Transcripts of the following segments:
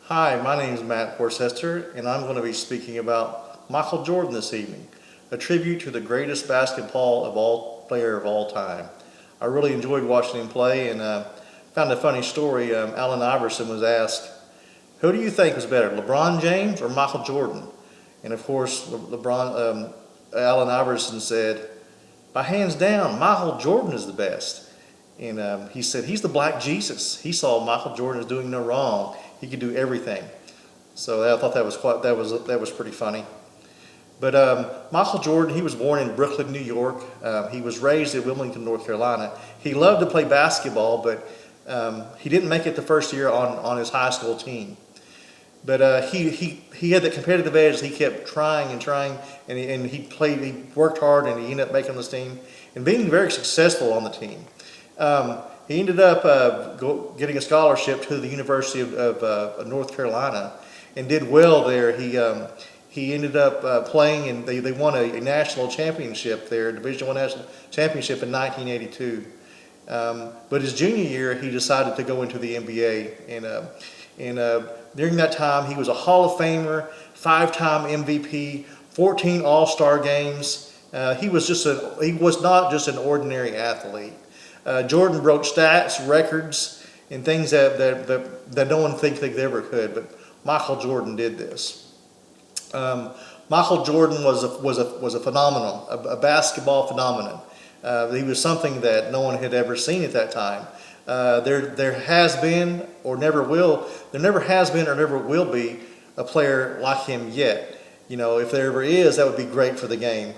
Hi, my name is Matt Worcester, and I'm going to be speaking about Michael Jordan this evening, a tribute to the greatest player of all time. I really enjoyed watching him play, and found a funny story. Allen Iverson was asked, "Who do you think was better, LeBron James or Michael Jordan?" And of course, Allen Iverson said, "By hands down, Michael Jordan is the best." And he said, "He's the Black Jesus. He saw Michael Jordan as doing no wrong. He could do everything." So I thought that was pretty funny. But Michael Jordan, he was born in Brooklyn, New York. He was raised in Wilmington, North Carolina. He loved to play basketball, but he didn't make it the first year on his high school team. But he had that competitive edge. He kept trying and trying, and he worked hard, and he ended up making this team and being very successful on the team. He ended up getting a scholarship to the University of North Carolina and did well there. He ended up playing, and they won a national championship there, Division I national championship in 1982. But his junior year, he decided to go into the NBA, and during that time, he was a Hall of Famer, 5-time MVP, 14 All-Star games. He was not just an ordinary athlete. Jordan broke stats, records, and things that no one thinks they ever could, but Michael Jordan did this. Michael Jordan was a phenomenon, a basketball phenomenon. He was something that no one had ever seen at that time. There never has been or never will be a player like him yet. If there ever is, that would be great for the game.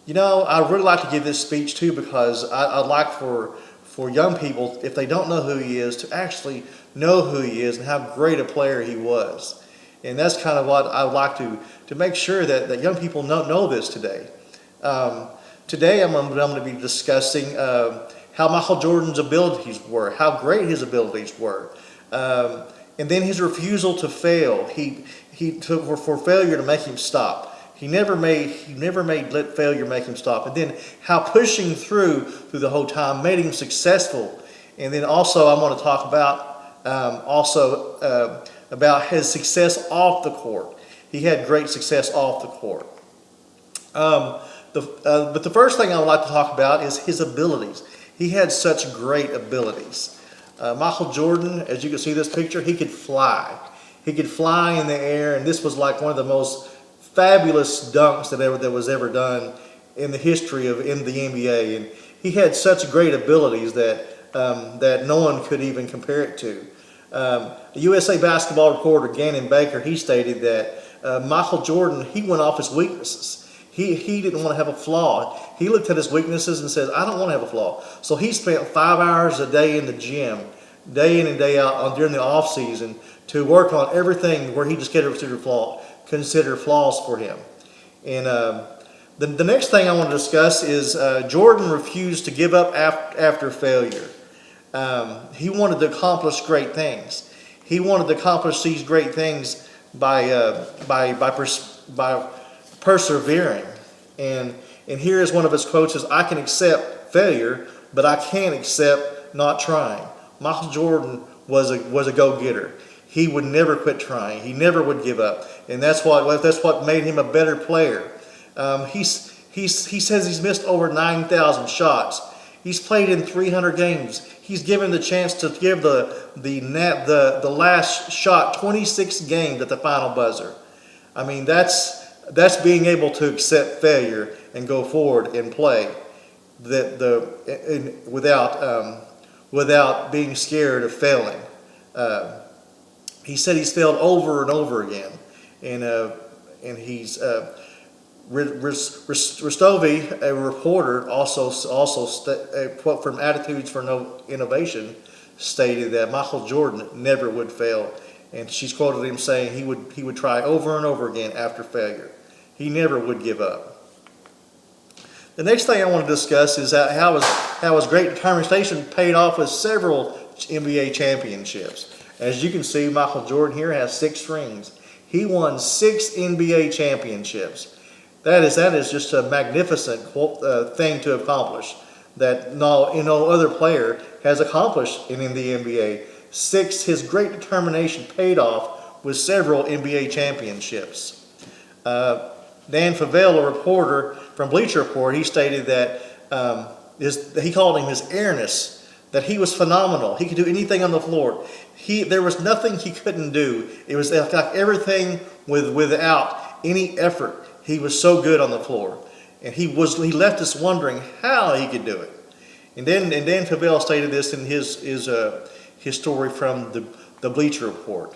I really like to give this speech too, because I'd like for young people, if they don't know who he is, to actually know who he is and how great a player he was. And that's kind of what I would like to make sure that young people know this today. Today I'm going to be discussing how Michael Jordan's abilities were, how great his abilities were, and then his refusal to fail. He took for failure to make him stop. He never let failure make him stop. And then how pushing through the whole time made him successful. And then also I want to talk about his success off the court. He had great success off the court. But the first thing I would like to talk about is his abilities. He had such great abilities. Michael Jordan, as you can see this picture, he could fly. He could fly in the air, and this was like one of the most fabulous dunks that was ever done in the history in the NBA. And he had such great abilities that no one could even compare it to. The USA Basketball reporter Gannon Baker, he stated that Michael Jordan, he went off his weaknesses. He didn't want to have a flaw. He looked at his weaknesses and said, "I don't want to have a flaw." So he spent 5 hours a day in the gym, day in and day out during the off season, to work on everything where he just consider flaws for him. And the next thing I want to discuss is Jordan refused to give up after failure. He wanted to accomplish great things. He wanted to accomplish these great things by persevering. And here is one of his quotes: is, "I can accept failure, but I can't accept not trying." Michael Jordan was a go-getter. He would never quit trying. He never would give up, and that's what made him a better player. He says he's missed over 9,000 shots. He's played in 300 games. He's given the chance to give the last shot 26 games at the final buzzer. I mean, that's being able to accept failure and go forward and play without being scared of failing. He said he's failed over and over again, and he's Ristovi, a reporter, a quote from Attitudes for Innovation, stated that Michael Jordan never would fail, and she's quoted him saying he would try over and over again after failure. He never would give up. The next thing I want to discuss is how his great determination paid off with several NBA championships. As you can see, Michael Jordan here has 6 rings. He won 6 NBA championships. That is just a magnificent thing to accomplish that no other player has accomplished in the NBA. his great determination paid off with several NBA championships. Dan Favale, a reporter from Bleacher Report, he stated that he called him his airness, that he was phenomenal. He could do anything on the floor. There was nothing he couldn't do. It was like everything without any effort. He was so good on the floor. And he left us wondering how he could do it. And Dan Favale stated this in his story from the Bleacher Report.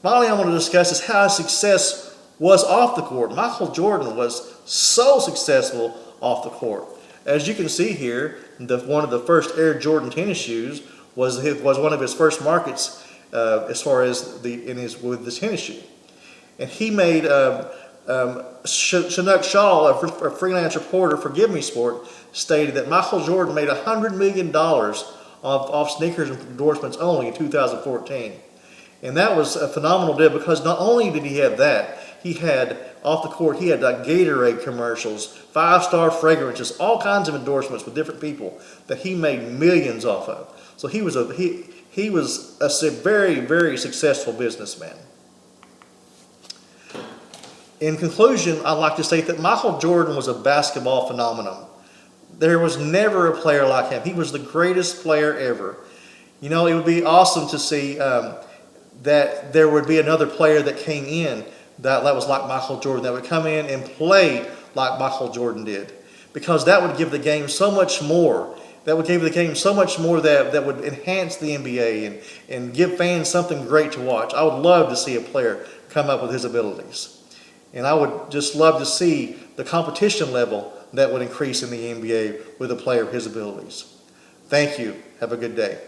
Finally, I want to discuss is how his success was off the court. Michael Jordan was so successful off the court. As you can see here, one of the first Air Jordan tennis shoes was one of his first markets as far as with the tennis shoe. And he made Chinook Shaw, a freelance reporter for Give Me Sport, stated that Michael Jordan made $100 million off sneakers endorsements only in 2014. And that was a phenomenal deal because not only did he have that, he had off the court, he had like Gatorade commercials, 5-star fragrances, all kinds of endorsements with different people that he made millions off of. So he was a very, very successful businessman. In conclusion, I'd like to state that Michael Jordan was a basketball phenomenon. There was never a player like him. He was the greatest player ever. You know, it would be awesome to see that there would be another player that came in that was like Michael Jordan, that would come in and play like Michael Jordan did. Because that would give the game so much more. That would give the game so much more that would enhance the NBA and give fans something great to watch. I would love to see a player come up with his abilities. And I would just love to see the competition level that would increase in the NBA with a player of his abilities. Thank you. Have a good day.